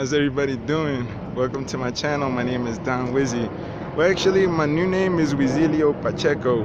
How's everybody doing? Welcome to my channel. My name is Don Wizzy. Well, actually, my new name is Wizilio Pacheco.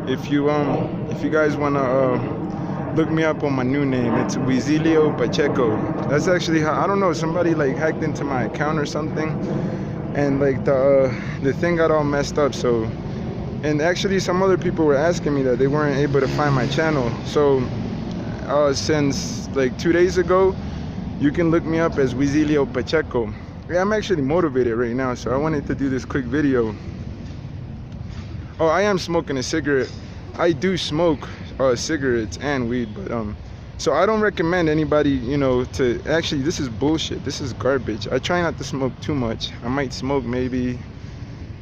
If you guys wanna look me up on my new name, it's Wizilio Pacheco. That's actually how, I don't know, somebody like hacked into my account or something, and like the thing got all messed up. So, and actually some other people were asking me that they weren't able to find my channel. So since like 2 days ago, you can look me up as Wizilio Pacheco. Yeah, I'm actually motivated right now, so I wanted to do this quick video. Oh, I am smoking a cigarette. I do smoke cigarettes and weed, but so I don't recommend anybody, you know, to actually, this is bullshit. This is garbage. I try not to smoke too much. I might smoke maybe,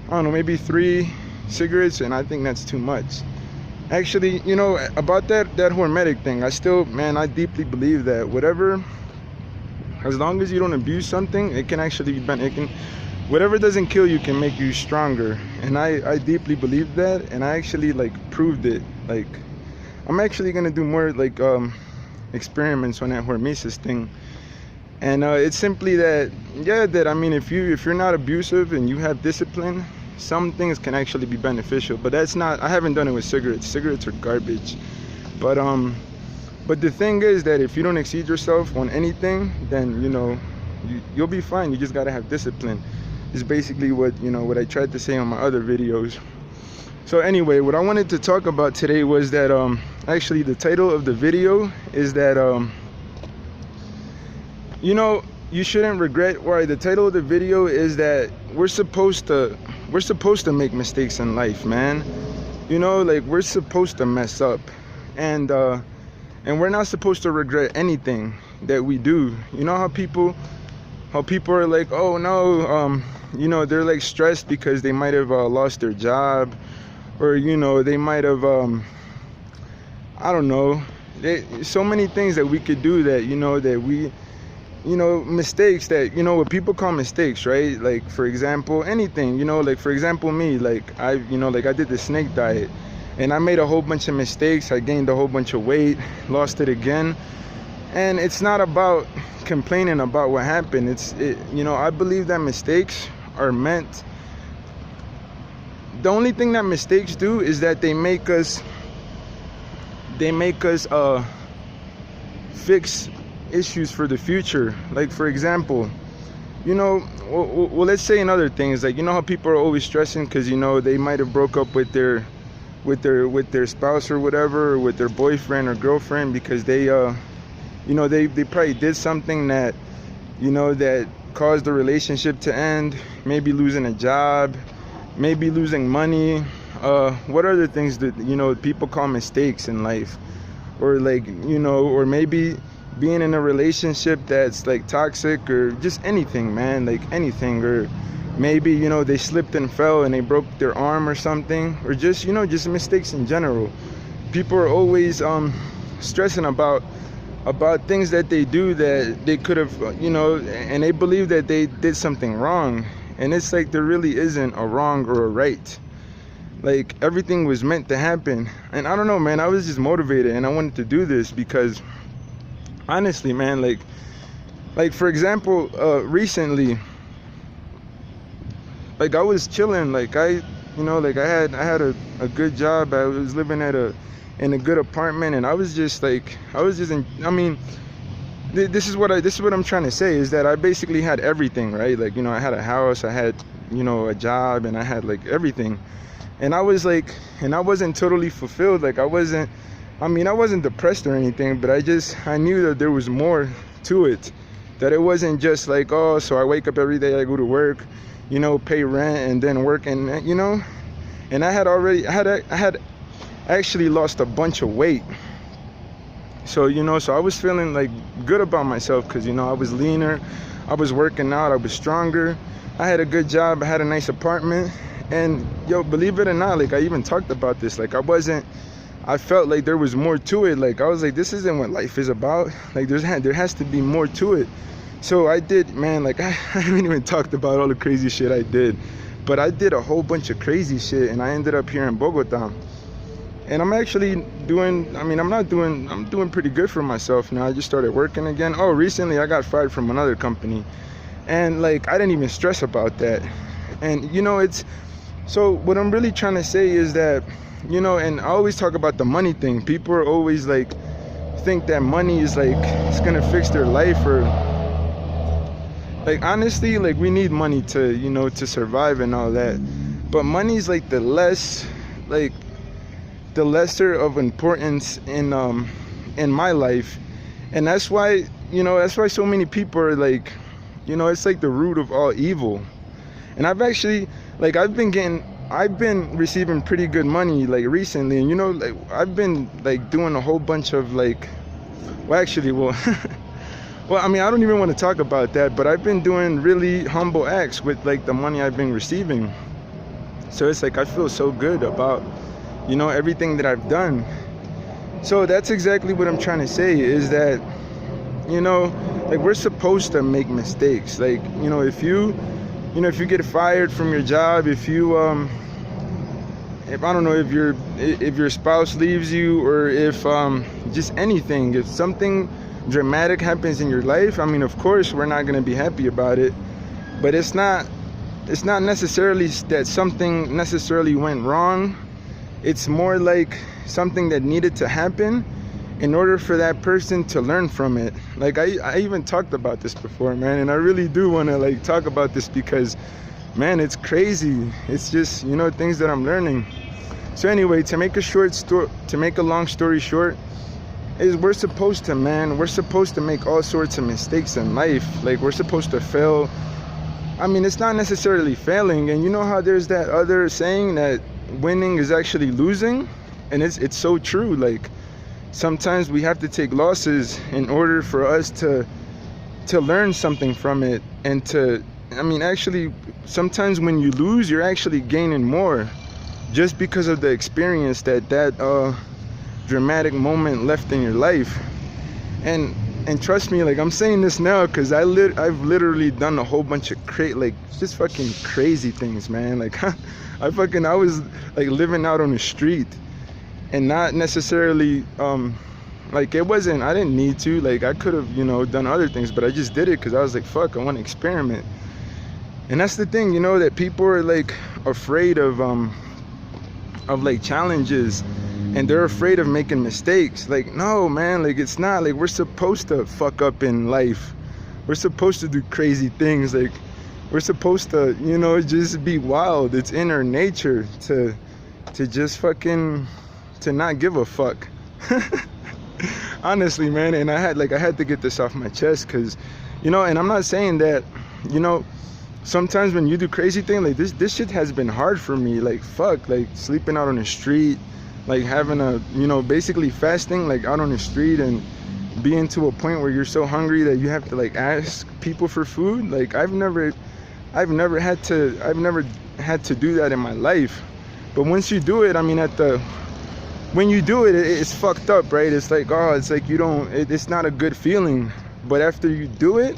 I don't know, maybe 3 cigarettes, and I think that's too much. Actually, you know, about that hormetic thing, I deeply believe that whatever, as long as you don't abuse something, it can actually be whatever doesn't kill you can make you stronger. And I deeply believe that, and I actually like proved it. Like, I'm actually gonna do more like experiments on that hormesis thing. And it's simply that, yeah, that I mean, if you're not abusive and you have discipline, some things can actually be beneficial. But that's not, I haven't done it with cigarettes. Cigarettes are garbage. But the thing is that if you don't exceed yourself on anything, then, you know, you'll be fine. You just gotta have discipline. Is basically what, you know, what I tried to say on my other videos. So anyway, what I wanted to talk about today was that actually the title of the video is that you know, you shouldn't regret. Why the title of the video is that we're supposed to make mistakes in life, man. You know, like, we're supposed to mess up, and we're not supposed to regret anything that we do. You know how people are like, oh no, you know, they're like stressed because they might have lost their job, or, you know, they might have I don't know, so many things that we could do that, you know, that we, you know, mistakes that, you know, what people call mistakes, right? Like, for example, anything, you know, like, for example, me, like, I did the snake diet, and I made a whole bunch of mistakes. I gained a whole bunch of weight, lost it again. And it's not about complaining about what happened. You know, I believe that mistakes are meant, the only thing that mistakes do is that they make us fix issues for the future. Like, for example, you know, well, let's say another thing is, like, you know how people are always stressing because, you know, they might have broke up with their spouse or whatever, or with their boyfriend or girlfriend, because they you know, they probably did something that, you know, that caused the relationship to end. Maybe losing a job, maybe losing money, what other things that, you know, people call mistakes in life? Or, like, you know, or maybe being in a relationship that's like toxic, or just anything, man, like anything. Or maybe, you know, they slipped and fell and they broke their arm or something, or just, you know, just mistakes in general. People are always stressing about things that they do that they could have, you know, and they believe that they did something wrong. And it's like, there really isn't a wrong or a right. Like, everything was meant to happen. And I don't know, man, I was just motivated, and I wanted to do this because, honestly, man, like for example, recently, like, I was chilling, like, you know, like, I had a good job. I was living in a good apartment, and I was just I mean, this is what I'm trying to say, is that I basically had everything, right? Like, you know, I had a house, I had, you know, a job, and I had like everything. And I was like, and I wasn't totally fulfilled. Like, I wasn't depressed or anything, but I knew that there was more to it. That it wasn't just like, oh, so I wake up every day, I go to work, you know, pay rent, and then work, and, you know, and I had actually lost a bunch of weight. So, you know, so I was feeling like good about myself, because, you know, I was leaner, I was working out, I was stronger, I had a good job, I had a nice apartment. And yo, believe it or not, like, I even talked about this, like, I felt like there was more to it. Like, I was like, this isn't what life is about. Like, there has to be more to it. So I did, man, like, I haven't even talked about all the crazy shit I did, but I did a whole bunch of crazy shit, and I ended up here in Bogota. and I'm actually doing, I mean, I'm doing pretty good for myself now. I just started working again. Oh, recently I got fired from another company, and like I didn't even stress about that. And you know, it's, so what I'm really trying to say is that, you know, and I always talk about the money thing. People are always like, think that money is like, it's gonna fix their life, or like, honestly, like, we need money to, you know, to survive and all that, but money's like the less, like, the lesser of importance in my life. And that's why, you know, that's why so many people are like, you know, it's like the root of all evil. And I've actually, like, I've been receiving pretty good money like recently, and you know, like, I've been like doing a whole bunch of like, well, actually, well, well, I mean, I don't even want to talk about that, but I've been doing really humble acts with like the money I've been receiving. So it's like, I feel so good about, you know, everything that I've done. So that's exactly what I'm trying to say, is that, you know, like, we're supposed to make mistakes. Like, you know, if you get fired from your job, if I don't know, if your spouse leaves you, or if just anything, if something dramatic happens in your life, I mean, of course we're not going to be happy about it, but it's not necessarily that something necessarily went wrong. It's more like something that needed to happen in order for that person to learn from it. Like, I even talked about this before, man, and I really do want to like talk about this because, man, it's crazy. It's just, you know, things that I'm learning. So anyway, to make a long story short, is we're supposed to make all sorts of mistakes in life. Like, we're supposed to fail. I mean, it's not necessarily failing, and you know how there's that other saying that winning is actually losing, and it's so true. Like, sometimes we have to take losses in order for us to learn something from it, and to, I mean, actually, sometimes when you lose, you're actually gaining more, just because of the experience that dramatic moment left in your life. And trust me, like, I'm saying this now because I've literally done a whole bunch of just fucking crazy things, man. Like, I was like living out on the street, and not necessarily like, it wasn't, I didn't need to, like, I could have, you know, done other things, but I just did it because I was like, fuck, I want to experiment. And that's the thing, you know, that people are like afraid of like challenges, and they're afraid of making mistakes. Like, no, man, like, it's not like we're supposed to fuck up in life. We're supposed to do crazy things. Like, we're supposed to, you know, just be wild. It's in our nature to just fucking, to not give a fuck. Honestly, man. And I had to get this off my chest, because, you know, and I'm not saying that, you know, sometimes when you do crazy things, like, this shit has been hard for me. Like, fuck, like, sleeping out on the street, like, having a, you know, basically fasting, like, out on the street, and being to a point where you're so hungry that you have to like ask people for food. Like, I've never had to do that in my life. But once you do it, I mean, when you do it, it's fucked up, right? It's like, oh, it's like, it's not a good feeling. But after you do it,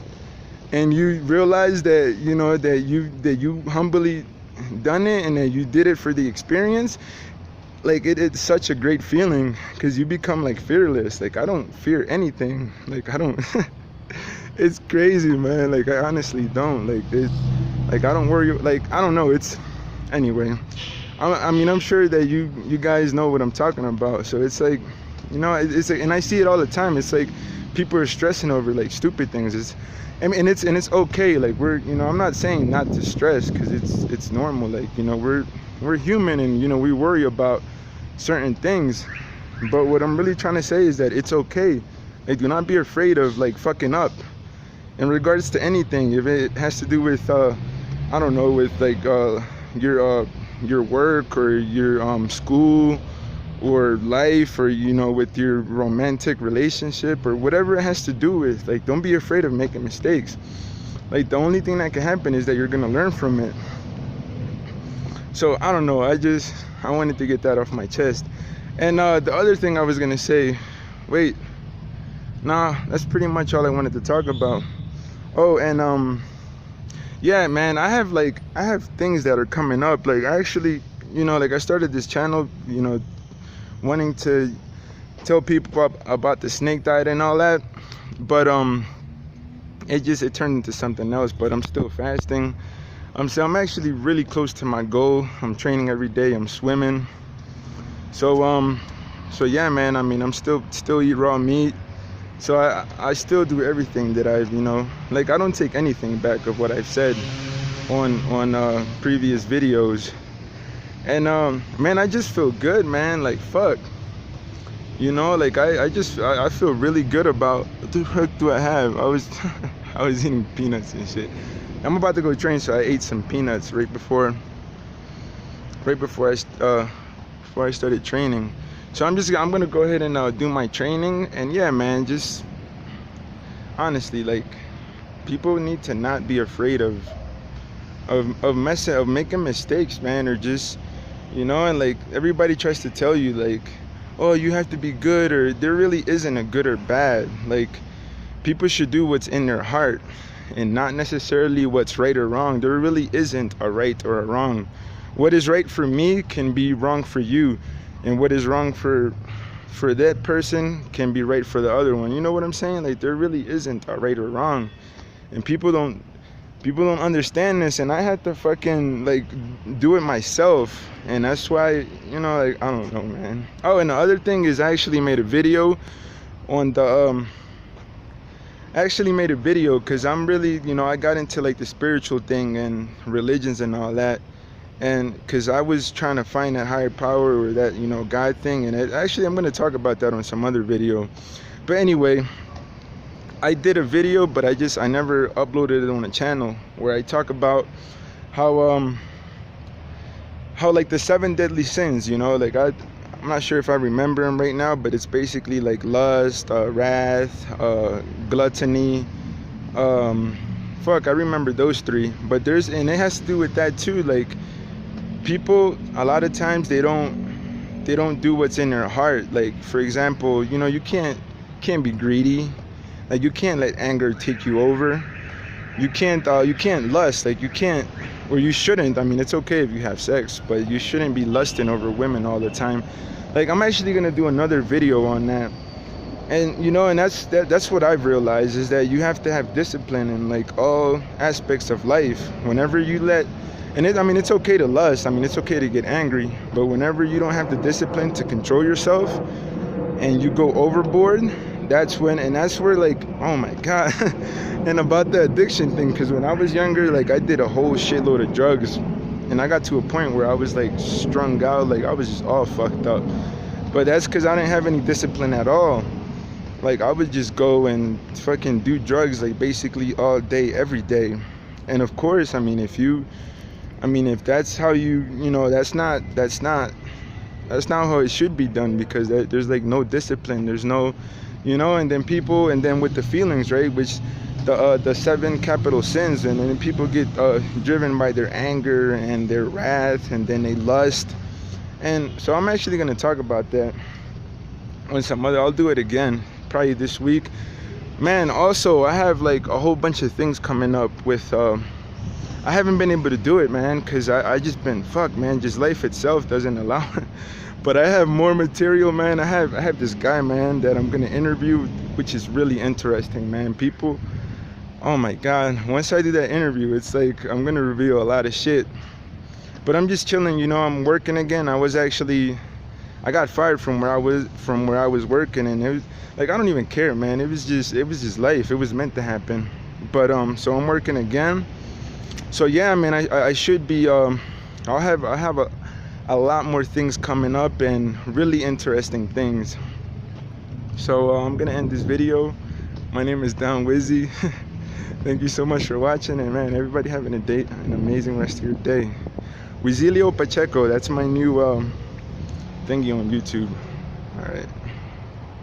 and you realize that, you know, that you humbly done it, and that you did it for the experience, like, it's such a great feeling, because you become like fearless. Like, I don't fear anything. Like, I don't it's crazy, man. Like, I honestly don't. Like, I don't worry. Like, I don't know. It's, anyway, I mean, I'm sure that you guys know what I'm talking about. So it's like, you know, it's like, and I see it all the time. It's like people are stressing over like stupid things. And it's okay. Like, you know, I'm not saying not to stress, because it's normal. Like, you know, we're human, and, you know, we worry about certain things. But what I'm really trying to say is that it's okay. Like, do not be afraid of like fucking up in regards to anything. If it has to do with I don't know, with like your work, or your school, or life, or, you know, with your romantic relationship, or whatever it has to do with, like, don't be afraid of making mistakes. Like, the only thing that can happen is that you're gonna learn from it. So I don't know, I wanted to get that off my chest. And the other thing I was gonna say, wait, nah, that's pretty much all I wanted to talk about. Oh, and yeah, man, I have things that are coming up. Like, I actually, you know, like, I started this channel, you know, wanting to tell people about the snake diet and all that, but it turned into something else. But I'm still fasting. I'm actually really close to my goal. I'm training every day. I'm swimming. So yeah, man. I mean, I'm still eat raw meat. So I still do everything that I've, like, I don't take anything back of what I've said on previous videos. And man, I just feel good, man. Like, fuck, like I feel really good about what the heck do I have. I was I was eating peanuts and shit. I'm about to go train, so I ate some peanuts right before I started training. So I'm gonna go ahead and do my training. And yeah, man, just honestly, like, people need to not be afraid of making mistakes, man, or just, and like, everybody tries to tell you, like, oh, you have to be good, or there really isn't a good or bad. Like, people should do what's in their heart and not necessarily what's right or wrong. There really isn't a right or a wrong. What is right for me can be wrong for you, and what is wrong for that person can be right for the other one. You know what I'm saying? Like, there really isn't a right or wrong, and people don't understand this, and I had to fucking, like, do it myself. And that's why, like, I don't know, man. Oh, and the other thing is, I actually made a video on the because I'm really, I got into, like, the spiritual thing and religions and all that, and because I was trying to find that higher power, or that, God thing. And actually, I'm going to talk about that on some other video. But anyway, I did a video, but I never uploaded it on the channel, where I talk about how like the 7 deadly sins, like, I'm not sure if I remember them right now, but it's basically like lust, wrath, gluttony, fuck, I remember those 3. But and it has to do with that too. Like, people, a lot of times, they don't do what's in their heart. Like, for example, you can't be greedy. Like, you can't let anger take you over. You can't lust. Like, you can't, or you shouldn't. I mean, it's okay if you have sex, but you shouldn't be lusting over women all the time. Like, I'm actually gonna do another video on that. And and that's what I've realized, is that you have to have discipline in, like, all aspects of life. Whenever you let, it's okay to lust. I mean, it's okay to get angry, but whenever you don't have the discipline to control yourself and you go overboard, that's where, like, oh my God. And about the addiction thing, because when I was younger, like, I did a whole shitload of drugs, and I got to a point where I was, like, strung out, like, I was just all fucked up. But that's because I didn't have any discipline at all. Like, I would just go and fucking do drugs, like, basically all day, every day. And of course, if that's how that's not how it should be done, because there's, like, no discipline. There's no, and then with the feelings, right, which the 7 capital sins, and then people get driven by their anger and their wrath, and then they lust. And so I'm actually going to talk about that on some other, I'll do it again probably this week, man. Also, I have, like, a whole bunch of things coming up with I haven't been able to do it, man, because I just been fucked, man. Just life itself doesn't allow it. But I have more material, man. I have this guy, man, that I'm gonna interview, which is really interesting, man. People, oh my God, once I do that interview, it's like I'm gonna reveal a lot of shit. But I'm just chilling, I'm working again. I got fired from where I was working, and it was like, I don't even care, man. It was just life. It was meant to happen. But so I'm working again. So yeah, man, I should be I'll have a lot more things coming up, and really interesting things. So I'm gonna end this video. My name is Don Wizzy. Thank you so much for watching, and man, everybody having an amazing rest of your day. Wizilio Pacheco, that's my new thingy on YouTube. All right.